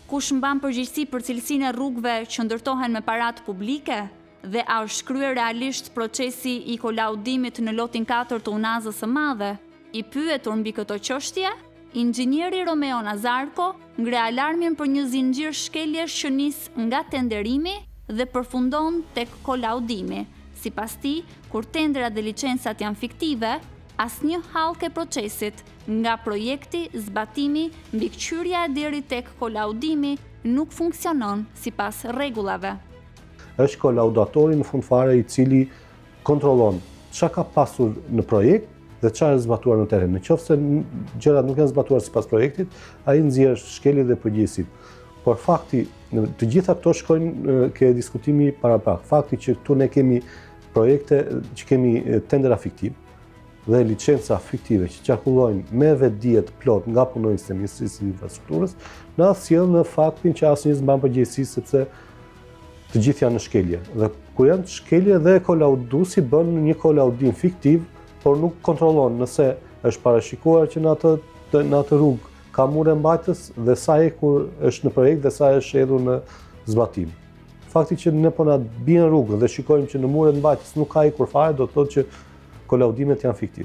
Kush mban përgjegjësi për cilësinë e rrugëve që ndërtohen me paratë publike? Dhe a është kryer realisht procesi i kolaudimit në lotin 4 të Unazës së Madhe? I pyetur mbi këto çështje, inxhinieri Romeo Nazarko ngre alarmin për një zinxhir shkeljesh që nis nga tenderimi dhe përfundon tek kolaudimi. Sipas tij, kur tendrat dhe licencat janë fiktive, asnjë hallkë e procesit, nga projekti, zbatimi, mbikëqyrja deri tek kolaudimi nuk funksionon sipas rregullave. Është kolaudatori në fund fare i cili kontrollon çka ka pasur në projekt dhe çfarë është zbatuar në terren. Nëse gjërat nuk janë zbatuar sipas projektit, ai nxjerr shkeljet dhe përgjegjësitë. Por fakti, të gjitha këto shkojnë ke diskutimi paraprak. Fakti që këtu ne kemi projekte që kemi tendera fiktiv dhe licenca fiktive që qarkullojnë me vetdijet plot nga punonjësit e Ministrisë së Infrastrukturës, na sjell në faktin që asnjë s'mban përgjegjësi sepse të gjithë janë në shkelje. Dhe kur janë në shkelje dhe kolauduesi bën një kolaudim fiktiv, por nuk kontrollon nëse është parashikuar që në atë rrugë ka mure mbajtës dhe sa ekur është në projekt dhe sa është hedhur në zbatim. Fakti që ne po na bien rrugë dhe shikojmë që në muret mbajtës nuk ka ekur fare, do të thotë që kolaudimet janë fiktive.